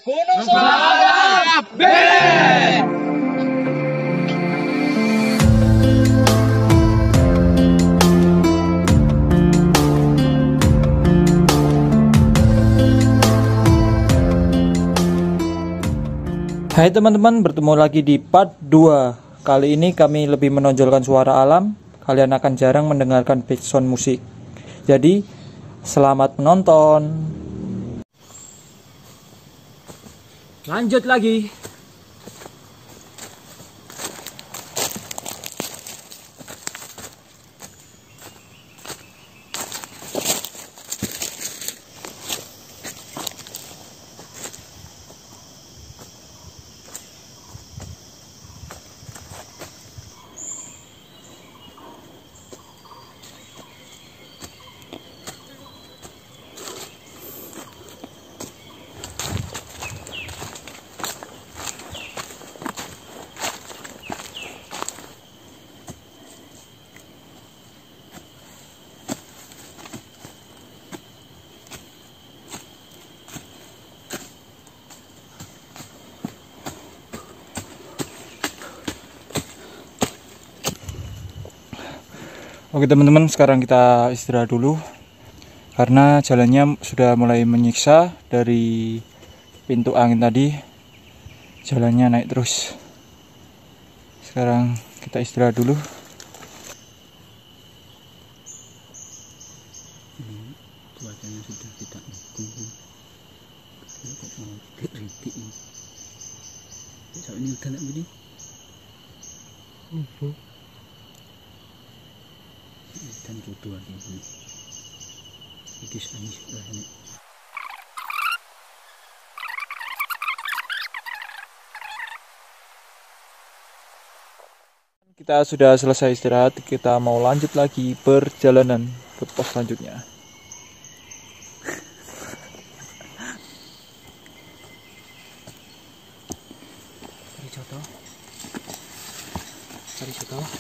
Gunung Selamat Band. Hai teman-teman, bertemu lagi di part 2. Kali ini kami lebih menonjolkan suara alam. Kalian akan jarang mendengarkan background musik. Jadi, selamat menonton. Lanjut lagi. Oke teman-teman, sekarang kita istirahat dulu karena jalannya sudah mulai menyiksa. Dari pintu angin tadi jalannya naik terus. Sekarang kita istirahat dulu. Cuacanya sudah tidak mendukung. Kok mau rintik ini? Saat ini udah nak begini? Dan jodoh ini ikis anis ini. Kita sudah selesai istirahat, kita mau lanjut lagi perjalanan ke pos selanjutnya. Cari contoh.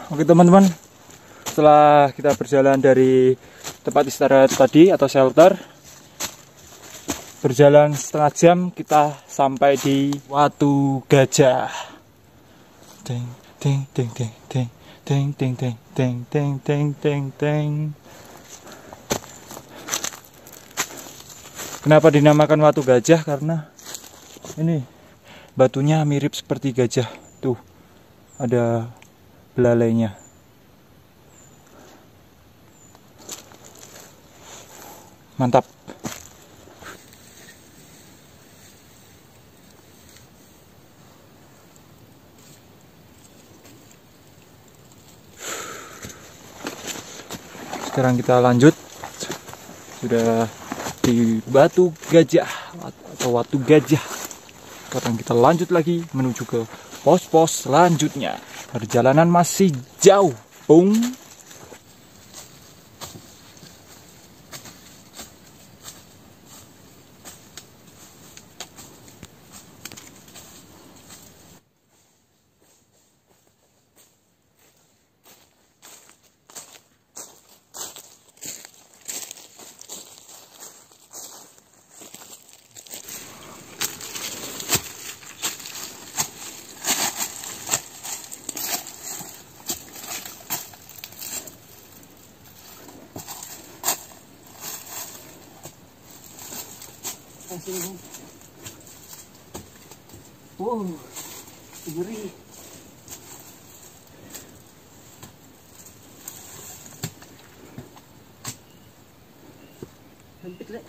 Oke teman-teman, setelah kita berjalan dari tempat istirahat tadi atau shelter, berjalan setengah jam, kita sampai di Watu Gajah. Teng teng teng teng teng teng teng teng teng teng teng teng teng. Kenapa dinamakan Watu Gajah? Karena ini batunya mirip seperti gajah. Tuh, ada belalainya. Mantap. Sekarang kita lanjut. Sudah di Batu Gajah atau Watu Gajah. Sekarang kita lanjut lagi menuju ke pos-pos selanjutnya. Perjalanan masih jauh, Bung. Wow, ngeri. Hampir deh.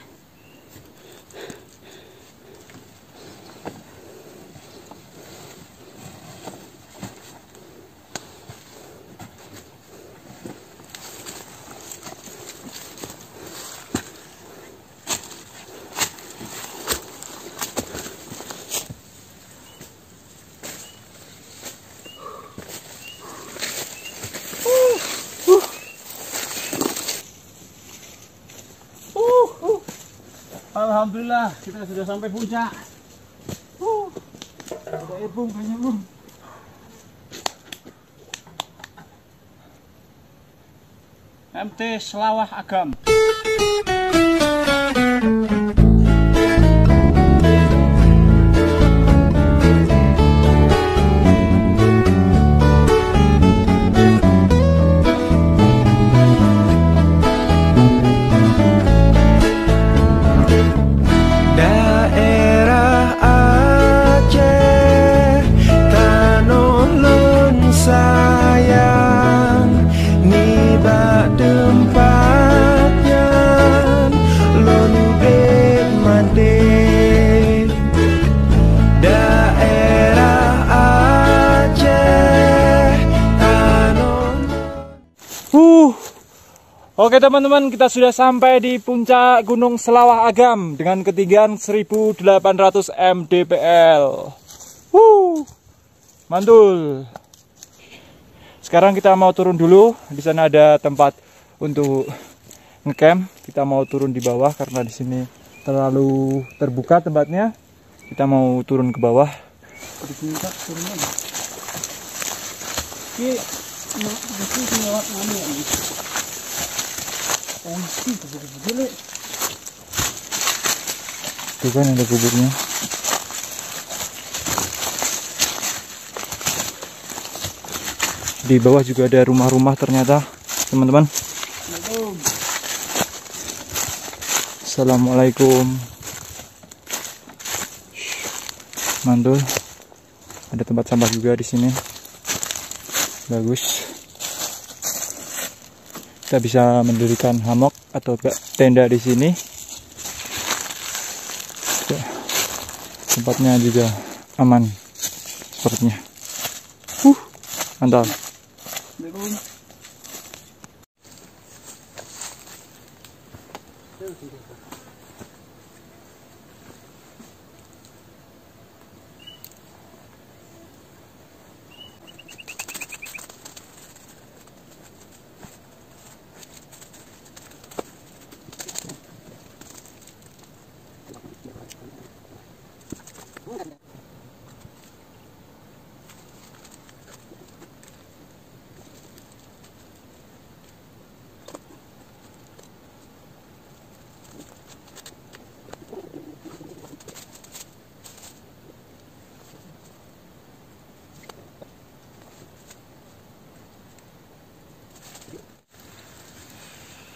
Alhamdulillah kita sudah sampai puncak. Ada Bung, banyak Bung. MT Selawah Agam. Oke teman-teman, kita sudah sampai di puncak Gunung Selawah Agam dengan ketinggian 1800 mdpl. Mantul. Sekarang kita mau turun dulu. Di sana ada tempat untuk ngecamp. Kita mau turun di bawah karena di sini terlalu terbuka tempatnya. Kita mau turun ke bawah. Di puncak turunnya. Ini lewat mana ya? Oh, ini gubuk-gubuk. Tuh kan ada gubuknya. Di bawah juga ada rumah-rumah ternyata, teman-teman. Assalamualaikum. Mantul. Ada tempat sampah juga di sini. Bagus. Kita bisa mendirikan hammock atau tenda di sini. Tempatnya juga aman sepertinya. Mantap.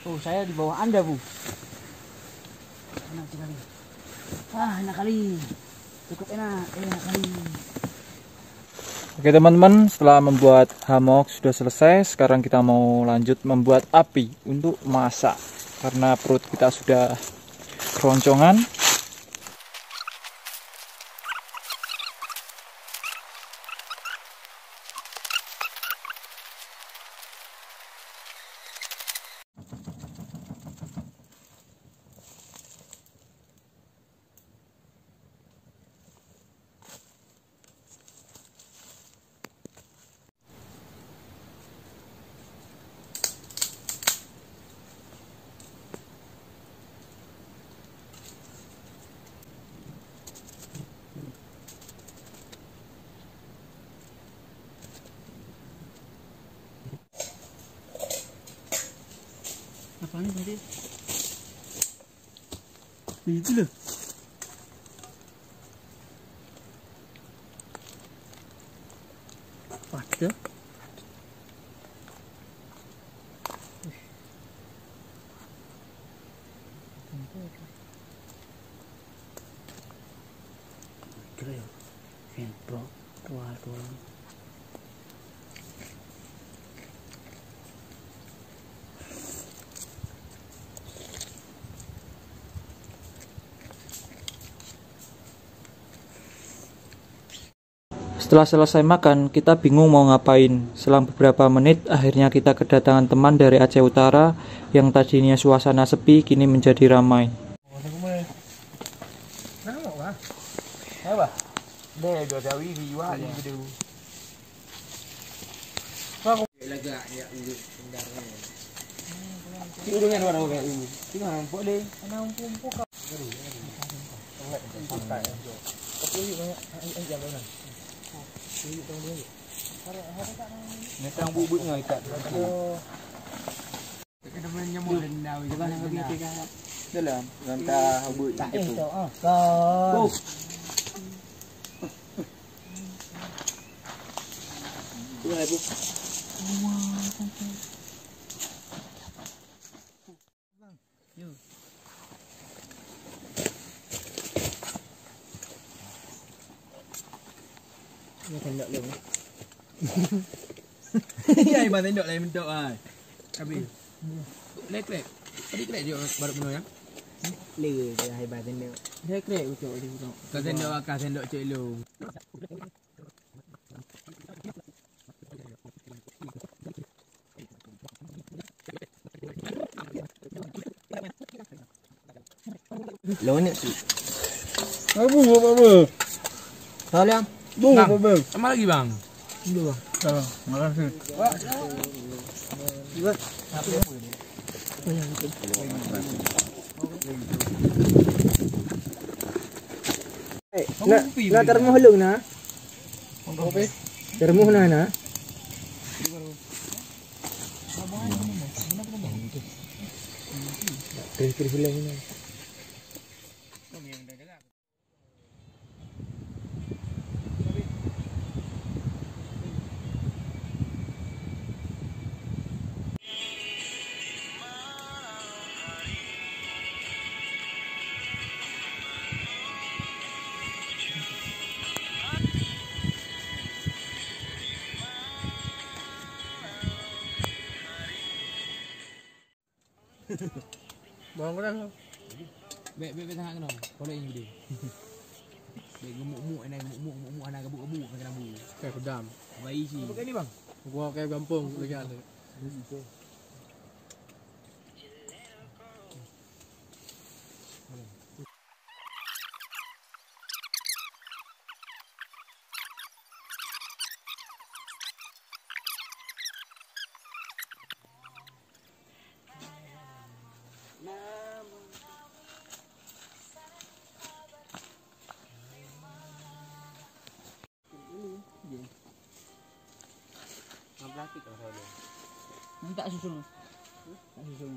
Oh, saya di bawah Anda, Bu. Enak sekali. Enak kali. Cukup enak kali. Oke teman-teman, setelah membuat hammock sudah selesai, sekarang kita mau lanjut membuat api untuk masak. Karena perut kita sudah keroncongan. Apaan tadi? Itu loh. Waduh. Keren. Bro, tua. Setelah selesai makan, kita bingung mau ngapain. Selang beberapa menit, akhirnya kita kedatangan teman dari Aceh Utara yang tadinya suasana sepi, kini menjadi ramai. Ya, ibarat tendok lain bentuk ah. Habis. Lek. Tadi krek je baru penuh ya. Le dia hebat tendok. Dia krek ucuk dia ucuk. Kau tendok akak tendok cik lu. Lo ni su. Apa apa? Tahu liam? Bunga apa? Sama lagi bang. Dulu bang. Salah. Makasih. Na termuh hulung na. Apa? Termuh na. Kiri hulung na. Bang ko lang. Be tengah kena. Kolek ini dia. Be gemuk-gemuk anak gemuk anak gabu-gabu kena gabu. Kayak pedam. Bayi sih. Pakai ni bang. Gua kayak gampung lagi ada. Plastik kalau saya. Tak susun. Tak susun.